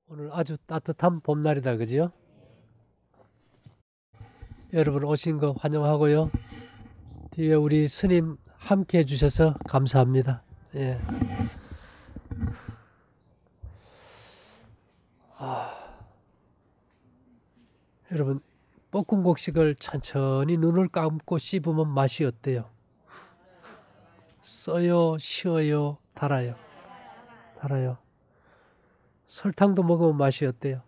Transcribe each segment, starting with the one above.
오늘 아주 따뜻한 봄날이다, 그지요? 여러분 오신 거 환영하고요. 뒤에 우리 스님 함께 해주셔서 감사합니다. 예. 여러분, 볶음곡식을 천천히 눈을 감고 씹으면 맛이 어때요? 써요, 시어요, 달아요? 달아요. 설탕도 먹으면 맛이 어때요?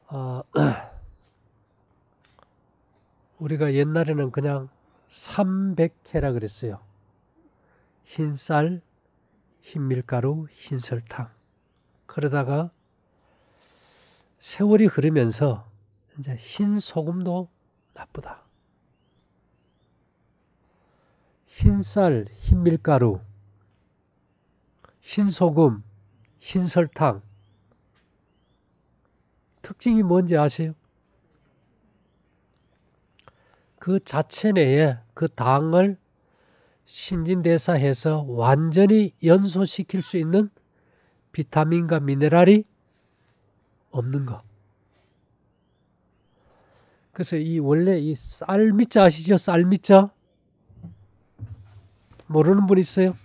아, 우리가 옛날에는 그냥 삼백해라 그랬어요. 흰쌀, 흰밀가루, 흰설탕. 그러다가 세월이 흐르면서 이제 흰 소금도 나쁘다. 흰쌀, 흰밀가루, 흰소금, 흰설탕. 특징이 뭔지 아세요? 그 자체 내에 그 당을 신진대사해서 완전히 연소시킬 수 있는 비타민과 미네랄이 없는 거. 그래서 이 원래 이 쌀미자 아시죠? 쌀미자? 모르는 분 있어요?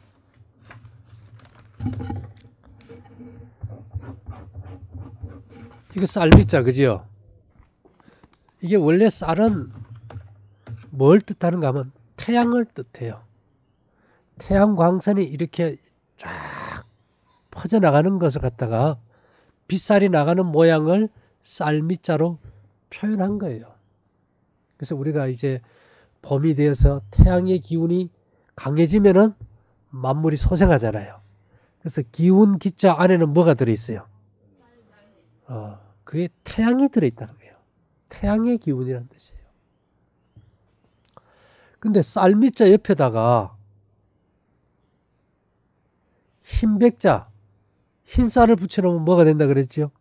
이거 쌀미자, 그죠? 이게 원래 쌀은 뭘 뜻하는가 하면 태양을 뜻해요. 태양 광선이 이렇게 쫙 퍼져나가는 것을 갖다가 빗살이 나가는 모양을 쌀미자로 표현한 거예요. 그래서 우리가 이제 봄이 되어서 태양의 기운이 강해지면은 만물이 소생하잖아요. 그래서 기운 기자 안에는 뭐가 들어있어요? 그게 태양이 들어있다는 거예요. 태양의 기운이라는 뜻이에요. 근데 쌀미자 옆에다가 흰백자, 흰쌀을 붙여놓으면 뭐가 된다 그랬죠?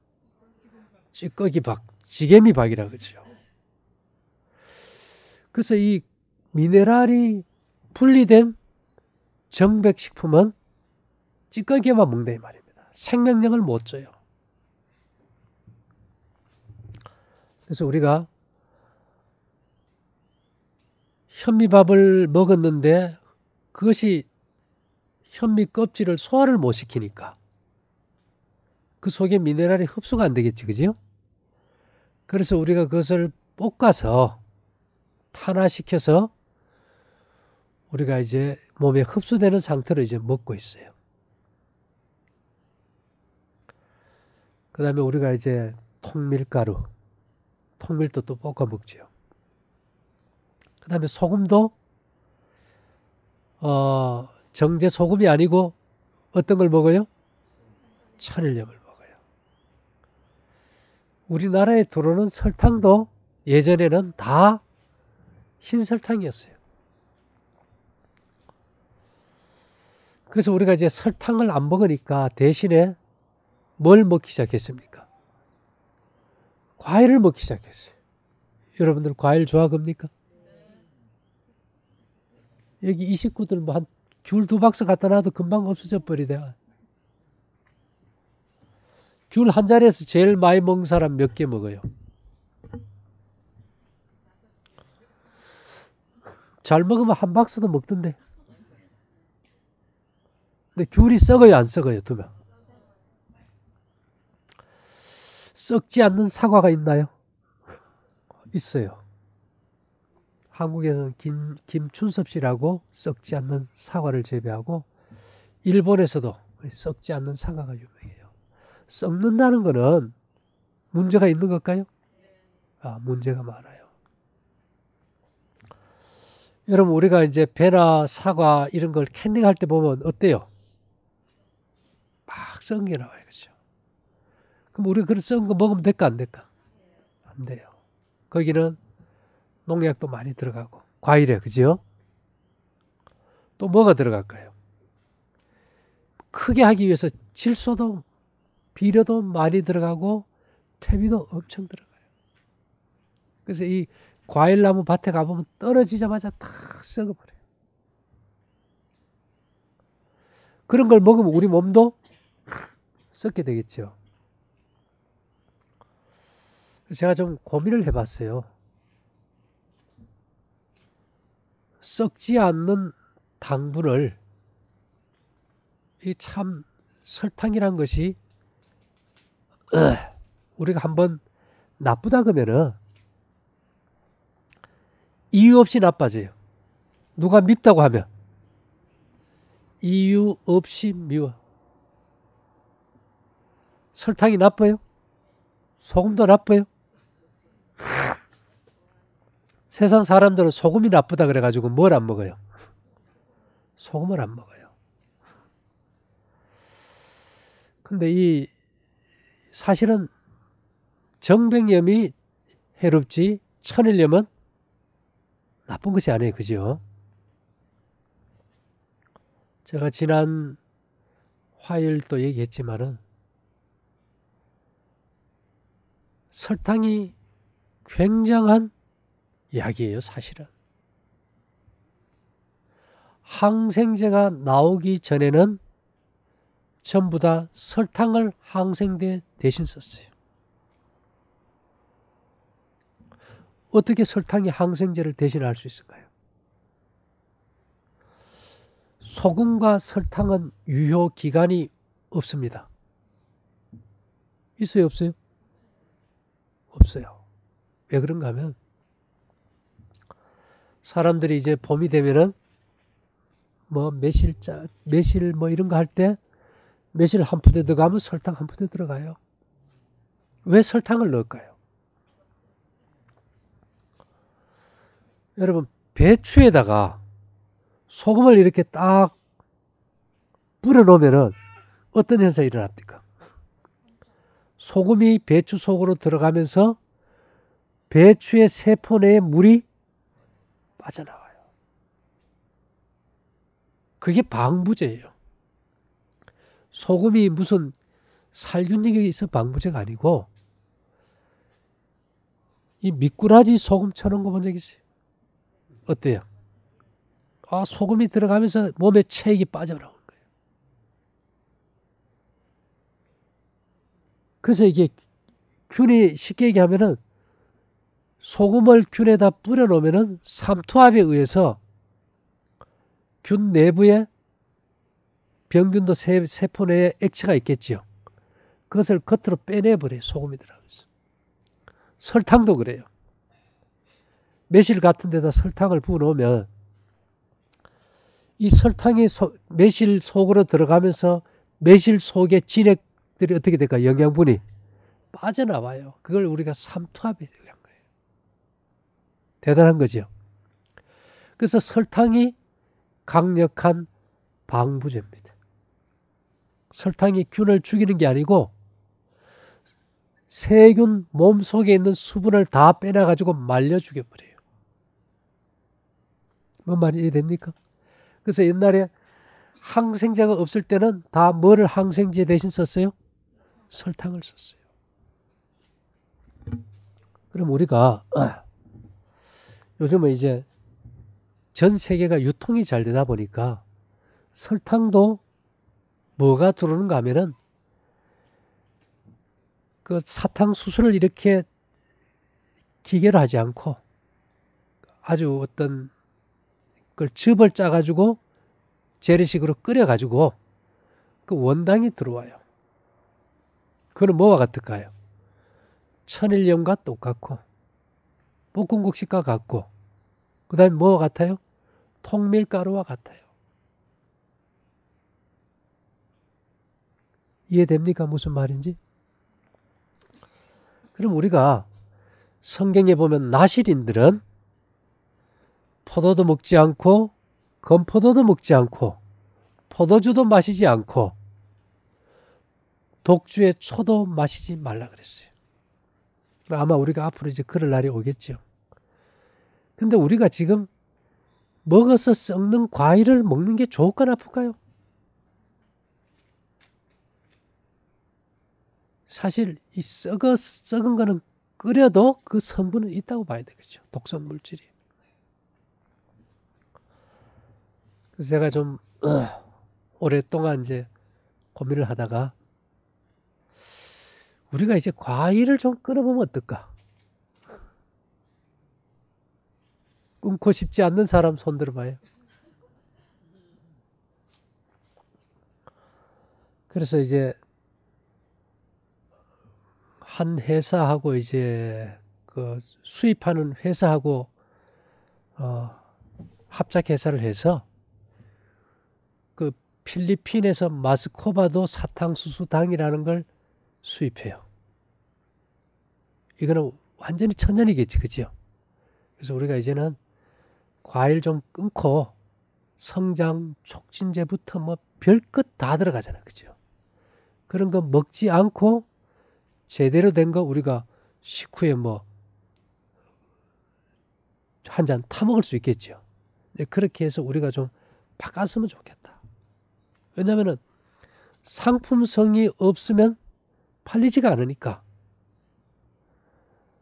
찌꺼기박, 지개미박이라 그러죠. 그래서 이 미네랄이 분리된 정백식품은 찌꺼기만 먹는다 이 말입니다. 생명력을 못 줘요. 그래서 우리가 현미밥을 먹었는데 그것이 현미 껍질을 소화를 못 시키니까 그 속에 미네랄이 흡수가 안 되겠지, 그죠? 그래서 우리가 그것을 볶아서 탄화시켜서 우리가 이제 몸에 흡수되는 상태로 이제 먹고 있어요. 그 다음에 우리가 이제 통밀가루, 통밀도 또 볶아 먹죠. 그 다음에 소금도 정제 소금이 아니고 어떤 걸 먹어요? 천일염을 먹어요. 우리나라에 들어오는 설탕도 예전에는 다 흰 설탕이었어요. 그래서 우리가 이제 설탕을 안 먹으니까 대신에 뭘 먹기 시작했습니까? 과일을 먹기 시작했어요. 여러분들 과일 좋아합니까? 여기 이 식구들 뭐 한 귤 2박스 갖다 놔도 금방 없어져 버리대. 귤 한 자리에서 제일 많이 먹는 사람 몇 개 먹어요? 잘 먹으면 한 박스도 먹던데. 근데 귤이 썩어요, 안 썩어요? 두면. 썩지 않는 사과가 있나요? 있어요. 한국에서는 김춘섭 씨라고 썩지 않는 사과를 재배하고 일본에서도 썩지 않는 사과가 유명해요. 썩는다는 거는 문제가 있는 걸까요? 문제가 많아요. 여러분 우리가 이제 배나 사과 이런 걸 캔닝할 때 보면 어때요? 막 썩은 게 나와요. 그렇죠? 그럼 우리가 그런 썩은 거 먹으면 될까 안 될까? 안 돼요. 거기는 농약도 많이 들어가고 과일에, 그죠? 또 뭐가 들어갈까요? 크게 하기 위해서 질소도 비료도 많이 들어가고 퇴비도 엄청 들어가요. 그래서 이 과일나무 밭에 가보면 떨어지자마자 탁 썩어버려요. 그런 걸 먹으면 우리 몸도 썩게 되겠죠. 제가 좀 고민을 해봤어요. 썩지 않는 당분을, 이 참 설탕이란 것이 우리가 한번 나쁘다 그러면은 이유 없이 나빠져요. 누가 밉다고 하면 이유 없이 미워. 설탕이 나빠요? 소금도 나빠요? 세상 사람들은 소금이 나쁘다 그래가지고 뭘 안 먹어요? 소금을 안 먹어요. 근데 이 사실은 정백염이 해롭지 천일염은 나쁜 것이 아니에요. 그죠? 제가 지난 화요일도 얘기했지만은 설탕이 굉장한 약이에요. 사실은. 항생제가 나오기 전에는 전부 다 설탕을 항생제 대신 썼어요. 어떻게 설탕이 항생제를 대신할 수 있을까요? 소금과 설탕은 유효 기간이 없습니다. 있어요, 없어요? 없어요. 왜 그런가 하면 사람들이 이제 봄이 되면은 뭐 매실 뭐 이런 거 할 때 매실 한 푸대 들어가면 설탕 한 푸대 들어가요. 왜 설탕을 넣을까요? 여러분, 배추에다가 소금을 이렇게 딱 뿌려 놓으면은 어떤 현상이 일어납니까? 소금이 배추 속으로 들어가면서 배추의 세포 내에 물이 빠져나와요. 그게 방부제예요. 소금이 무슨 살균력이 있어 방부제가 아니고, 이 미꾸라지 소금 쳐놓은 거 본 적 있어요? 어때요? 아, 소금이 들어가면서 몸에 체액이 빠져나오는 거예요. 그래서 이게 균이, 쉽게 얘기하면은 소금을 균에다 뿌려 놓으면은 삼투압에 의해서 균 내부에 병균도 세포 내에 액체가 있겠지요. 그것을 겉으로 빼내버려요. 소금이 들어가면서. 설탕도 그래요. 매실 같은 데다 설탕을 부어 놓으면 이 설탕이 매실 속으로 들어가면서 매실 속의 진액들이 어떻게 될까? 영양분이 빠져나와요. 그걸 우리가 삼투압에 의한 거예요. 대단한 거죠. 그래서 설탕이 강력한 방부제입니다. 설탕이 균을 죽이는 게 아니고 세균 몸속에 있는 수분을 다 빼내가지고 말려 죽여버려요. 뭔 말이 이해됩니까? 그래서 옛날에 항생제가 없을 때는 다 뭐를 항생제 대신 썼어요? 설탕을 썼어요. 그럼 우리가 요즘은 이제 전 세계가 유통이 잘 되다 보니까 설탕도 뭐가 들어오는가 하면은 그 사탕수수를 이렇게 기계로 하지 않고 아주 어떤 걸 즙을 짜가지고 재래식으로 끓여가지고 그 원당이 들어와요. 그건 뭐와 같을까요? 천일염과 똑같고 볶음국식과 같고 그 다음에 뭐와 같아요? 통밀가루와 같아요. 이해됩니까? 무슨 말인지? 그럼 우리가 성경에 보면 나실인들은 포도도 먹지 않고 건포도도 먹지 않고 포도주도 마시지 않고 독주의 초도 마시지 말라 그랬어요. 아마 우리가 앞으로 이제 그럴 날이 오겠죠. 근데 우리가 지금 먹어서 썩는 과일을 먹는 게 좋을까 나쁠까요? 사실 이 썩은 거는 끓여도 그 성분은 있다고 봐야 되겠죠. 독성 물질이. 그래서 제가 좀 오랫동안 이제 고민을 하다가 우리가 이제 과일을 좀 끊어보면 어떨까? 끊고 싶지 않는 사람 손 들어봐요. 그래서 이제 한 회사하고 이제 그 수입하는 회사하고 합작 회사를 해서 그 필리핀에서 마스코바도 사탕수수당이라는 걸 수입해요. 이거는 완전히 천연이겠지, 그죠? 그래서 우리가 이제는 과일 좀 끊고 성장 촉진제부터 뭐 별것 다 들어가잖아, 그죠? 그런 거 먹지 않고 제대로 된 거 우리가 식후에 뭐 한 잔 타먹을 수 있겠죠. 그렇게 해서 우리가 좀 바꿨으면 좋겠다. 왜냐면은 상품성이 없으면 팔리지가 않으니까.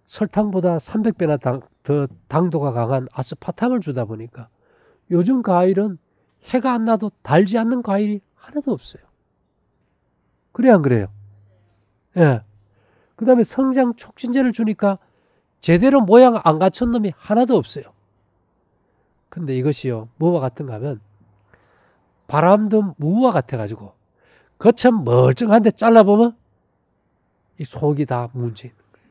설탕보다 300배나 더 당도가 강한 아스파탐을 주다 보니까 요즘 과일은 해가 안 나도 달지 않는 과일이 하나도 없어요. 그래 안 그래요? 예. 그 다음에 성장 촉진제를 주니까 제대로 모양 안 갖춘 놈이 하나도 없어요. 근데 이것이요, 뭐와 같은가 하면 바람든 무와 같아가지고 겉은 멀쩡한데 잘라보면 이 속이 다 문제 있는 거예요.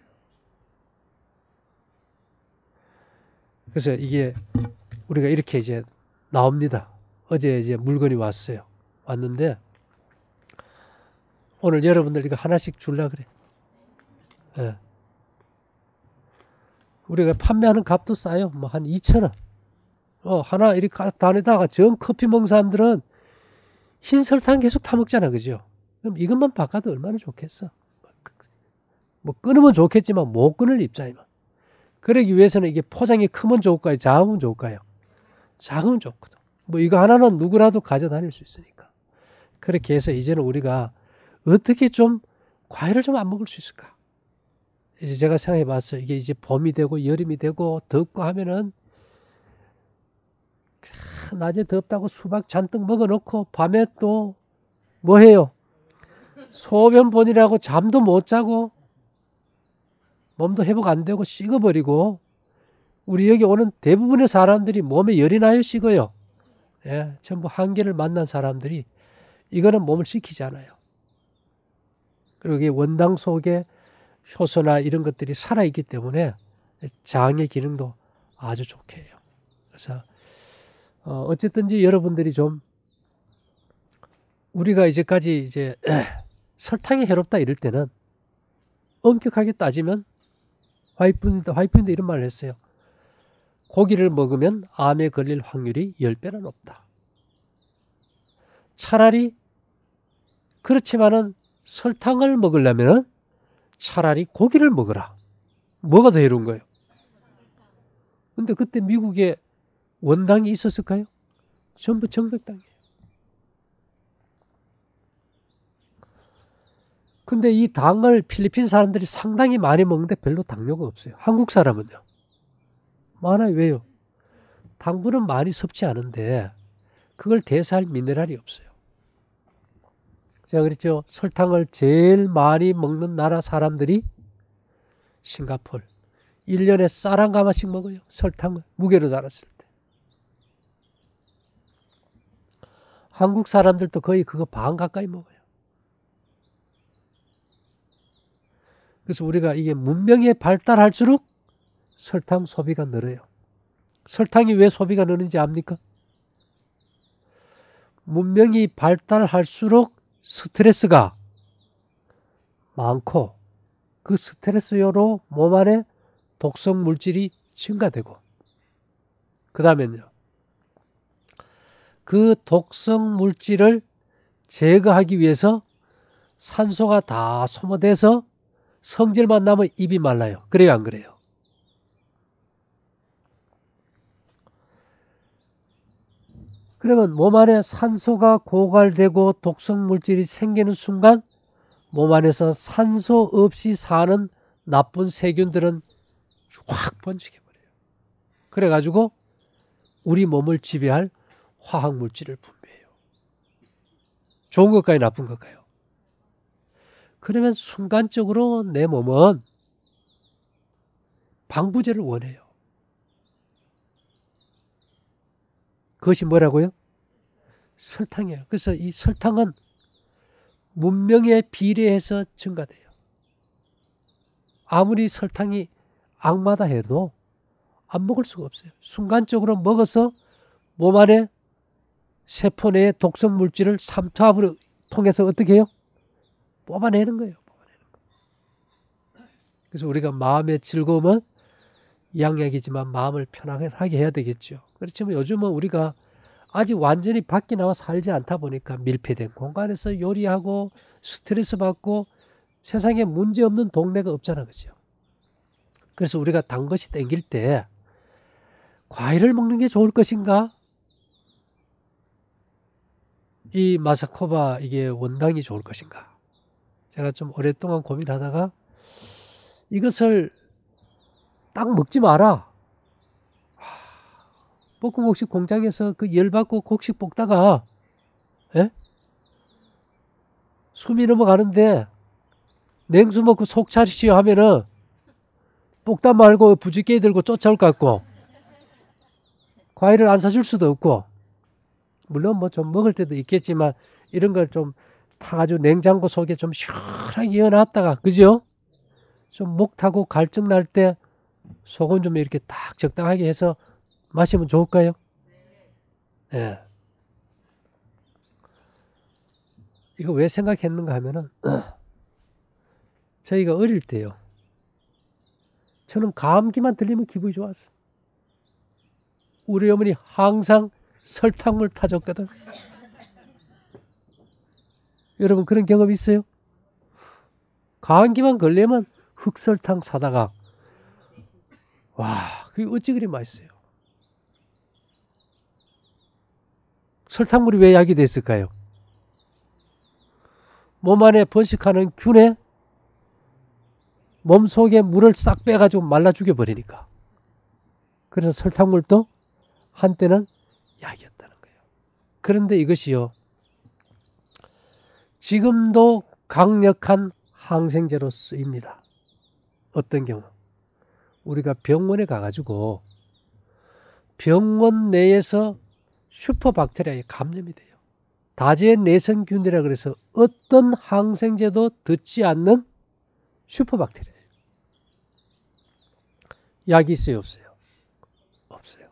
그래서 이게 우리가 이렇게 이제 나옵니다. 어제 이제 물건이 왔어요. 왔는데 오늘 여러분들 이거 하나씩 줄라 그래. 예. 우리가 판매하는 값도 싸요. 뭐 한 2,000원. 하나 이렇게 다니다가 정 커피 먹는 사람들은 흰 설탕 계속 타먹잖아, 그죠? 그럼 이것만 바꿔도 얼마나 좋겠어. 뭐 끊으면 좋겠지만 못 끊을 입장이면. 그러기 위해서는 이게 포장이 크면 좋을까요? 작으면 좋을까요? 작으면 좋거든. 뭐 이거 하나는 누구라도 가져다닐 수 있으니까. 그렇게 해서 이제는 우리가 어떻게 좀 과일을 좀 안 먹을 수 있을까? 이제 제가 생각해 봤어요. 이게 이제 봄이 되고 여름이 되고 덥고 하면은 낮에 덥다고 수박 잔뜩 먹어 놓고 밤에 또 뭐 해요? 소변 보느라고 잠도 못 자고 몸도 회복 안 되고 식어버리고 우리 여기 오는 대부분의 사람들이 몸에 열이 나요, 식어요? 예, 전부 한계를 만난 사람들이 이거는 몸을 식히지 않아요. 그리고 이게 원당 속에 효소나 이런 것들이 살아있기 때문에 장의 기능도 아주 좋게 해요. 그래서 어쨌든지 여러분들이 좀 우리가 이제까지 이제 설탕이 해롭다 이럴 때는 엄격하게 따지면 화이트인데 이런 말을 했어요. 고기를 먹으면 암에 걸릴 확률이 10배나 높다. 차라리 그렇지만은 설탕을 먹으려면 차라리 고기를 먹어라. 뭐가 더 해로운 거예요? 근데 그때 미국에 원당이 있었을까요? 전부 정백당이에요. 근데 이 당을 필리핀 사람들이 상당히 많이 먹는데 별로 당뇨가 없어요. 한국 사람은요. 많아요. 왜요? 당분은 많이 섭취하는데 그걸 대사할 미네랄이 없어요. 제가 그랬죠. 설탕을 제일 많이 먹는 나라 사람들이 싱가포르. 1년에 쌀 한 가마씩 먹어요. 설탕을 무게로 달았을 때. 한국 사람들도 거의 그거 반 가까이 먹어요. 그래서 우리가 이게 문명이 발달할수록 설탕 소비가 늘어요. 설탕이 왜 소비가 느는지 압니까? 문명이 발달할수록 스트레스가 많고 그 스트레스로 몸 안에 독성 물질이 증가되고 그 다음에는요. 그 독성 물질을 제거하기 위해서 산소가 다 소모돼서 성질만 나면 입이 말라요. 그래요, 안 그래요? 그러면 몸 안에 산소가 고갈되고 독성 물질이 생기는 순간 몸 안에서 산소 없이 사는 나쁜 세균들은 확 번지게 버려요. 그래가지고 우리 몸을 지배할 화학 물질을 분비해요. 좋은 것까지 나쁜 것까요? 그러면 순간적으로 내 몸은 방부제를 원해요. 그것이 뭐라고요? 설탕이에요. 그래서 이 설탕은 문명에 비례해서 증가돼요. 아무리 설탕이 악마다 해도 안 먹을 수가 없어요. 순간적으로 먹어서 몸 안에 세포 내의 독성 물질을 삼투압으로 통해서 어떻게 해요? 뽑아내는 거예요. 그래서 우리가 마음의 즐거움은 양약이지만 마음을 편안하게 해야 되겠죠. 그렇지만 요즘은 우리가 아직 완전히 밖에 나와 살지 않다 보니까 밀폐된 공간에서 요리하고 스트레스 받고 세상에 문제없는 동네가 없잖아. 그죠? 그래서 우리가 단 것이 땡길 때 과일을 먹는 게 좋을 것인가? 이 마사코바 이게 원당이 좋을 것인가? 제가 좀 오랫동안 고민하다가 이것을 딱 먹지 마라. 볶음곡식 공장에서 그 열받고 곡식 볶다가 숨이 넘어가는데 냉수 먹고 속 차리시오 하면은 볶다 말고 부지게 들고 쫓아올 것 같고 과일을 안 사줄 수도 없고 물론 뭐 좀 먹을 때도 있겠지만 이런 걸 좀 타가지고 냉장고 속에 좀 시원하게 이어놨다가 그죠? 좀 목 타고 갈증 날 때 소금 좀 이렇게 딱 적당하게 해서 마시면 좋을까요? 예. 이거 왜 생각했는가 하면은 저희가 어릴 때요. 저는 감기만 들리면 기분이 좋았어. 우리 어머니 항상 설탕물 타줬거든. 여러분 그런 경험 있어요? 감기만 걸리면 흑설탕 사다가 와 그게 어찌 그리 맛있어요. 설탕물이 왜 약이 됐을까요? 몸 안에 번식하는 균에 몸속에 물을 싹 빼가지고 말라 죽여버리니까. 그래서 설탕물도 한때는 약이었다는 거예요. 그런데 이것이요. 지금도 강력한 항생제로 쓰입니다. 어떤 경우? 우리가 병원에 가가지고 병원 내에서 슈퍼박테리아에 감염이 돼요. 다제내성균이라 그래서 어떤 항생제도 듣지 않는 슈퍼박테리아예요. 약이 있어요, 없어요? 없어요.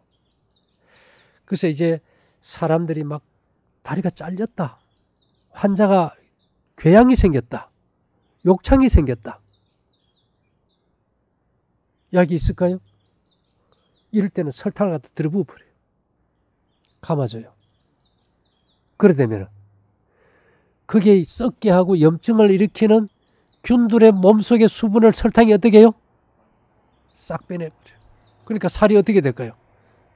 그래서 이제 사람들이 막 다리가 잘렸다. 환자가 궤양이 생겼다. 욕창이 생겼다. 약이 있을까요? 이럴 때는 설탕을 갖다 들어부어 버려요. 감아줘요. 그래 되면 그게 썩게 하고 염증을 일으키는 균들의 몸속의 수분을 설탕이 어떻게 해요? 싹 빼내버려요. 그러니까 살이 어떻게 될까요?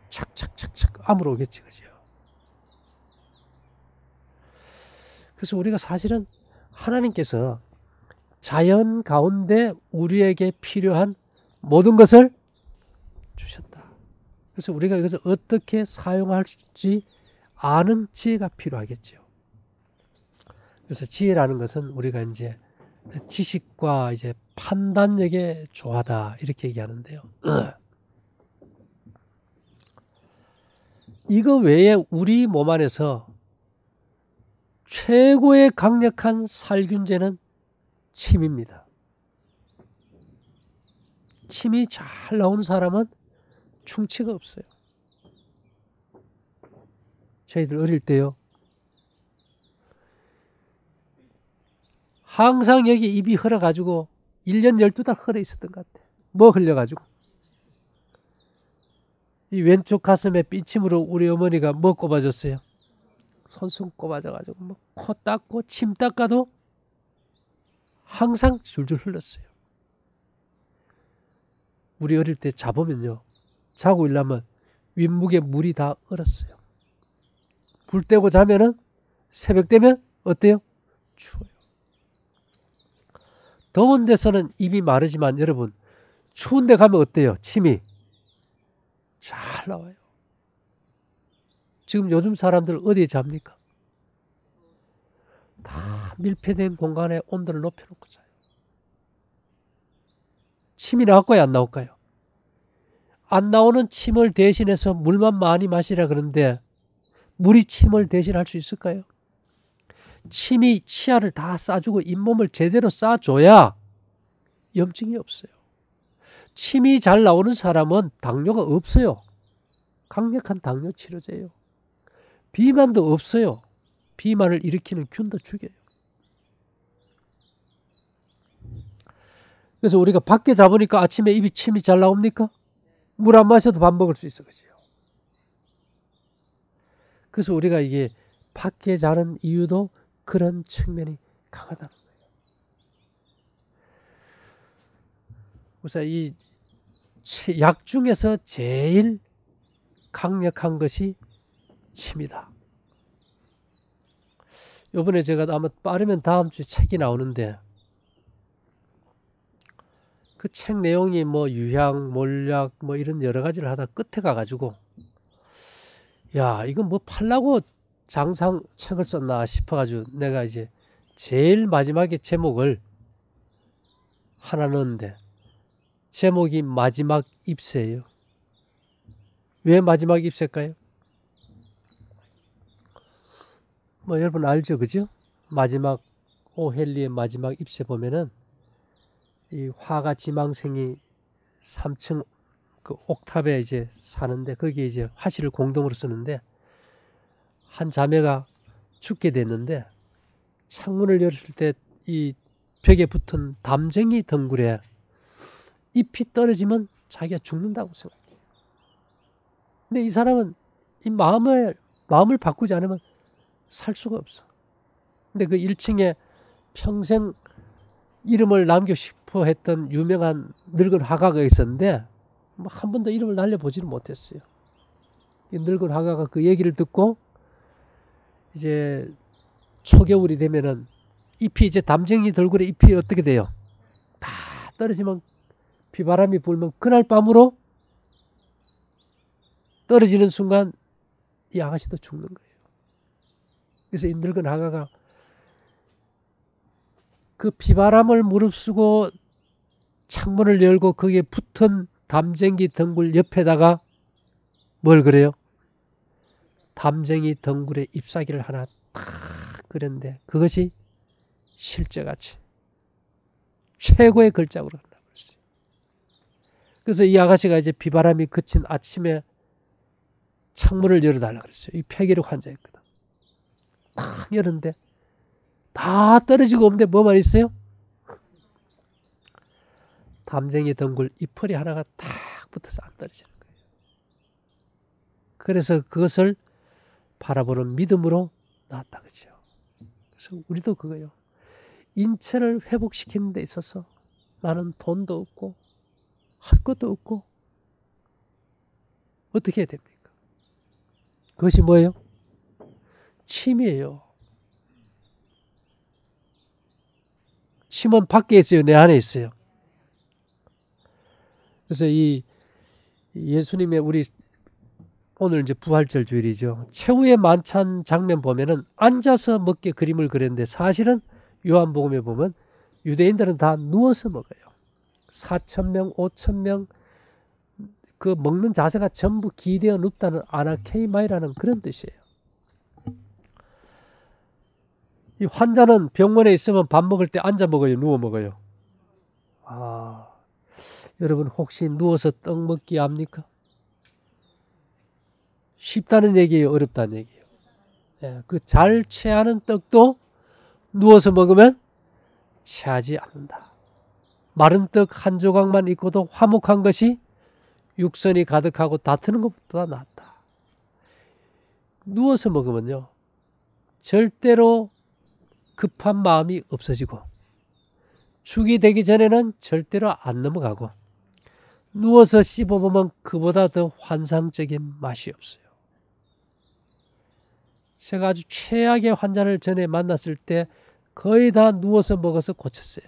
착착착착 암으로 오겠지. 그죠? 그래서 우리가 사실은 하나님께서 자연 가운데 우리에게 필요한 모든 것을 주셨다. 그래서 우리가 이것을 어떻게 사용할지 아는 지혜가 필요하겠죠. 그래서 지혜라는 것은 우리가 이제 지식과 이제 판단력에 조하다 이렇게 얘기하는데요. 이거 외에 우리 몸 안에서 최고의 강력한 살균제는 침입니다. 침이 잘 나온 사람은 충치가 없어요. 저희들 어릴 때요. 항상 여기 입이 흘러가지고 1년 12달 흘러 있었던 것 같아요. 뭐 흘려가지고. 이 왼쪽 가슴에 삐침으로 우리 어머니가 뭐 꼽아줬어요? 손수 꼽아줘가지고 뭐 코 닦고 침 닦아도 항상 줄줄 흘렀어요. 우리 어릴 때 자보면요. 자고 일어나면 윗목에 물이 다 얼었어요. 불 떼고 자면은 새벽 되면 어때요? 추워요. 더운 데서는 입이 마르지만 여러분 추운 데 가면 어때요? 침이 잘 나와요. 지금 요즘 사람들 어디에 잡니까? 다 밀폐된 공간에 온도를 높여놓고 자요. 침이 나올까요? 안 나올까요? 안 나오는 침을 대신해서 물만 많이 마시라 그러는데 물이 침을 대신할 수 있을까요? 침이 치아를 다 싸주고 잇몸을 제대로 싸줘야 염증이 없어요. 침이 잘 나오는 사람은 당뇨가 없어요. 강력한 당뇨 치료제예요. 비만도 없어요. 비만을 일으키는 균도 죽여요. 그래서 우리가 밖에 잡으니까 아침에 입이 침이 잘 나옵니까? 물 안 마셔도 밥 먹을 수 있어. 그죠? 그래서 우리가 이게 밖에 자는 이유도 그런 측면이 강하다는 거예요. 그래서 이 약 중에서 제일 강력한 것이 침이다. 이번에 제가 아마 빠르면 다음 주에 책이 나오는데 그 책 내용이 뭐 유향, 몰약 뭐 이런 여러 가지를 하다 끝에 가가지고 야 이건 뭐 팔라고 장상 책을 썼나 싶어가지고 내가 이제 제일 마지막에 제목을 하나 넣었는데 제목이 마지막 잎새예요. 왜 마지막 잎새일까요? 뭐 여러분 알죠, 그죠? 마지막 오헬리의 마지막 잎새 보면은 이 화가 지망생이 3층 그 옥탑에 이제 사는데 거기에 이제 화실을 공동으로 쓰는데 한 자매가 죽게 됐는데 창문을 열었을 때 이 벽에 붙은 담쟁이 덩굴에 잎이 떨어지면 자기가 죽는다고 생각해요. 근데 이 사람은 이 마음을 바꾸지 않으면 살 수가 없어. 근데 그 1층에 평생 이름을 남기고 싶어 했던 유명한 늙은 화가가 있었는데 한 번도 이름을 날려보지를 못했어요. 이 늙은 화가가 그 얘기를 듣고 이제 초겨울이 되면은 잎이 이제 담쟁이 덩굴에 잎이 어떻게 돼요? 다 떨어지면 비바람이 불면 그날 밤으로 떨어지는 순간 이 아가씨도 죽는 거예요. 그래서 이 늙은 화가가 그 비바람을 무릅쓰고 창문을 열고 거기에 붙은 담쟁이 덩굴 옆에다가 뭘 그래요? 담쟁이 덩굴에 잎사귀를 하나 딱 그렸는데 그것이 실제같이 최고의 걸작으로 한다고 그랬어요. 그래서 이 아가씨가 이제 비바람이 그친 아침에 창문을 열어달라 그랬어요. 이 폐기력 환자였거든. 딱 열었는데 다 떨어지고 없는데 뭐만 있어요? 담쟁이 덩굴 잎풀이 하나가 딱 붙어서 안 떨어지는 거예요. 그래서 그것을 바라보는 믿음으로 나왔다 그죠. 그래서 우리도 그거요. 인체를 회복시키는 데 있어서 나는 돈도 없고 할 것도 없고 어떻게 해야 됩니까? 그것이 뭐예요? 침이에요. 침은 밖에 있어요? 내 안에 있어요? 그래서 이 예수님의 우리 오늘 이제 부활절 주일이죠. 최후의 만찬 장면 보면은 앉아서 먹게 그림을 그렸는데 사실은 요한복음에 보면 유대인들은 다 누워서 먹어요. 4,000명, 5,000명 그 먹는 자세가 전부 기대어 눕다는 아나케이마이라는 그런 뜻이에요. 이 환자는 병원에 있으면 밥 먹을 때 앉아 먹어요? 누워 먹어요? 여러분 혹시 누워서 떡 먹기 압니까? 쉽다는 얘기예요? 어렵다는 얘기예요? 예, 그 잘 체하는 떡도 누워서 먹으면 체하지 않는다. 마른 떡 한 조각만 있고도 화목한 것이 육선이 가득하고 다투는 것보다 낫다. 누워서 먹으면요. 절대로 급한 마음이 없어지고 죽이 되기 전에는 절대로 안 넘어가고 누워서 씹어보면 그보다 더 환상적인 맛이 없어요. 제가 아주 최악의 환자를 전에 만났을 때 거의 다 누워서 먹어서 고쳤어요.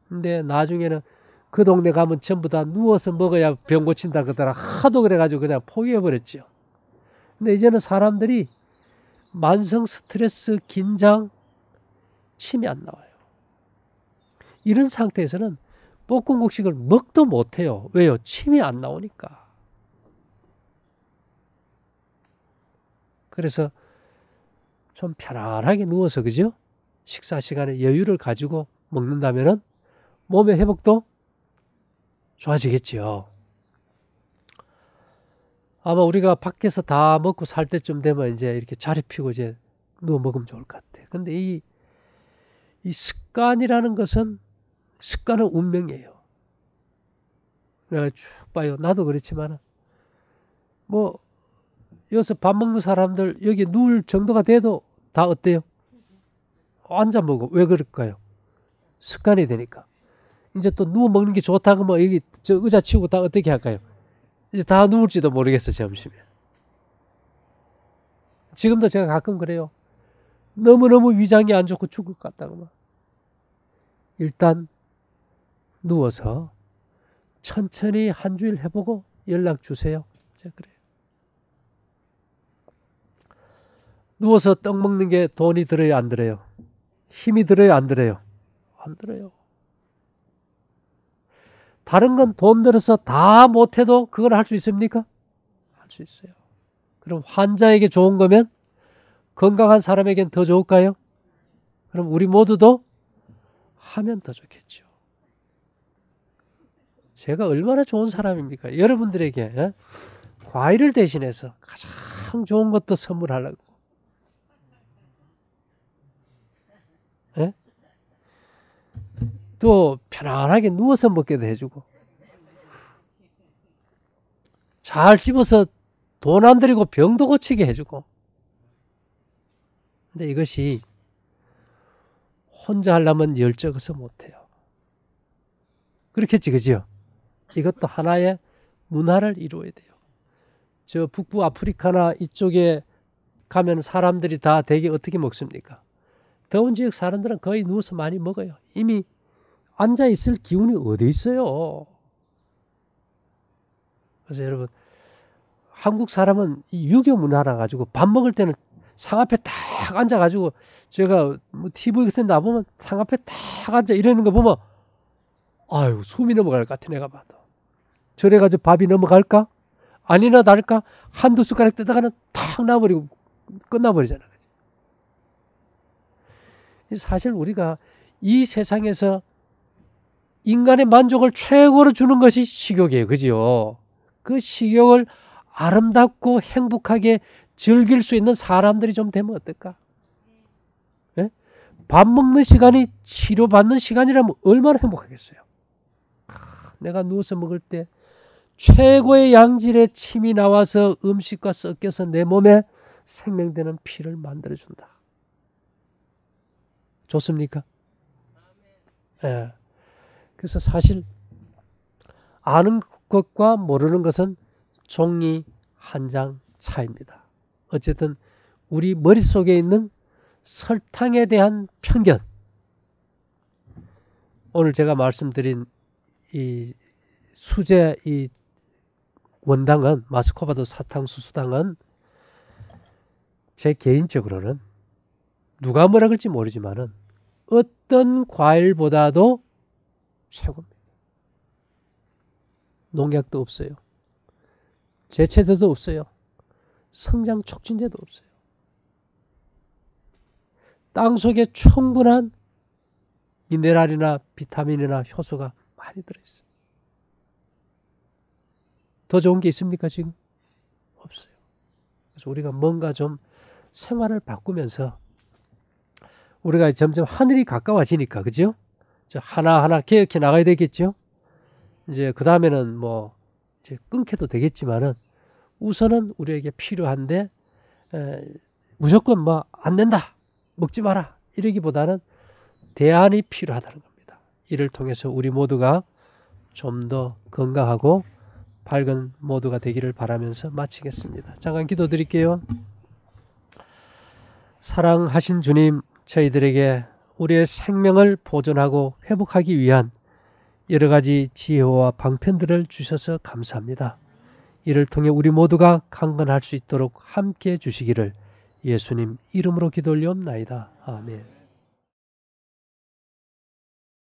근데 나중에는 그 동네 가면 전부 다 누워서 먹어야 병 고친다 그러더라. 하도 그래가지고 그냥 포기해버렸죠. 근데 이제는 사람들이 만성 스트레스, 긴장, 침이 안 나와요. 이런 상태에서는 볶음국식을 먹도 못해요. 왜요? 침이 안 나오니까. 그래서 좀 편안하게 누워서, 그죠? 식사 시간에 여유를 가지고 먹는다면은 몸의 회복도 좋아지겠지요. 아마 우리가 밖에서 다 먹고 살 때쯤 되면 이제 이렇게 자리 펴고 이제 누워 먹으면 좋을 것 같아. 근데 이 습관이라는 것은, 습관은 운명이에요. 내가 쭉 봐요. 나도 그렇지만, 뭐, 여기서 밥 먹는 사람들 여기 누울 정도가 돼도 다 어때요? 앉아 먹어. 왜 그럴까요? 습관이 되니까. 이제 또 누워 먹는 게 좋다 그러면 여기 저 의자 치우고 다 어떻게 할까요? 이제 다 누울지도 모르겠어, 점심에. 지금도 제가 가끔 그래요. 너무너무 위장이 안 좋고 죽을 것 같다 그러면 일단 누워서 천천히 한 주일 해보고 연락 주세요. 제가 그래요. 누워서 떡 먹는 게 돈이 들어요, 안 들어요? 힘이 들어요, 안 들어요? 안 들어요. 다른 건 돈 들어서 다 못해도 그걸 할 수 있습니까? 할 수 있어요. 그럼 환자에게 좋은 거면 건강한 사람에겐 더 좋을까요? 그럼 우리 모두도 하면 더 좋겠죠. 제가 얼마나 좋은 사람입니까? 여러분들에게 과일을 대신해서 가장 좋은 것도 선물하려고. 또 편안하게 누워서 먹게도 해주고, 잘 씹어서 돈 안 들이고 병도 고치게 해주고. 근데 이것이 혼자 하려면 열적어서 못해요. 그렇겠지, 그죠? 이것도 하나의 문화를 이루어야 돼요. 저 북부 아프리카나 이쪽에 가면 사람들이 다 되게 어떻게 먹습니까? 더운 지역 사람들은 거의 누워서 많이 먹어요. 이미 앉아있을 기운이 어디 있어요? 그래서 여러분, 한국 사람은 이 유교 문화라 가지고 밥 먹을 때는 상 앞에 딱 앉아가지고, 제가 뭐 TV 같은 데 나보면 상 앞에 딱 앉아 이러는 거 보면, 아유, 숨이 넘어갈 것 같아, 내가 봐도. 저래가지고 밥이 넘어갈까? 아니나 다를까? 한두 숟가락 뜨다가는 탁 놔버리고 끝나버리잖아. 사실 우리가 이 세상에서 인간의 만족을 최고로 주는 것이 식욕이에요. 그죠? 그 식욕을 아름답고 행복하게 즐길 수 있는 사람들이 좀 되면 어떨까? 네? 밥 먹는 시간이 치료받는 시간이라면 얼마나 행복하겠어요. 내가 누워서 먹을 때 최고의 양질의 침이 나와서 음식과 섞여서 내 몸에 생명되는 피를 만들어준다. 좋습니까? 네. 그래서 사실 아는 것과 모르는 것은 종이 한 장 차이입니다. 어쨌든 우리 머릿속에 있는 설탕에 대한 편견, 오늘 제가 말씀드린 이 수제 이 원당은, 마스코바도 사탕수수당은 제 개인적으로는 누가 뭐라 그럴지 모르지만은 어떤 과일보다도 최고입니다. 농약도 없어요. 제체제도 없어요. 성장 촉진제도 없어요. 땅 속에 충분한 미네랄이나 비타민이나 효소가 많이 들어있어요. 더 좋은 게 있습니까, 지금? 없어요. 그래서 우리가 뭔가 좀 생활을 바꾸면서 우리가 점점 하늘이 가까워지니까, 그죠? 하나하나 개혁해 나가야 되겠죠? 이제 그 다음에는 뭐 이제 끊겨도 되겠지만은 우선은 우리에게 필요한데 무조건 뭐 안 된다, 먹지 마라 이러기보다는 대안이 필요하다는 겁니다. 이를 통해서 우리 모두가 좀 더 건강하고 밝은 모두가 되기를 바라면서 마치겠습니다. 잠깐 기도드릴게요. 사랑하신 주님, 저희들에게 우리의 생명을 보존하고 회복하기 위한 여러 가지 지혜와 방편들을 주셔서 감사합니다. 이를 통해 우리 모두가 강건할 수 있도록 함께해 주시기를 예수님 이름으로 기도 올리옵나이다. 아멘.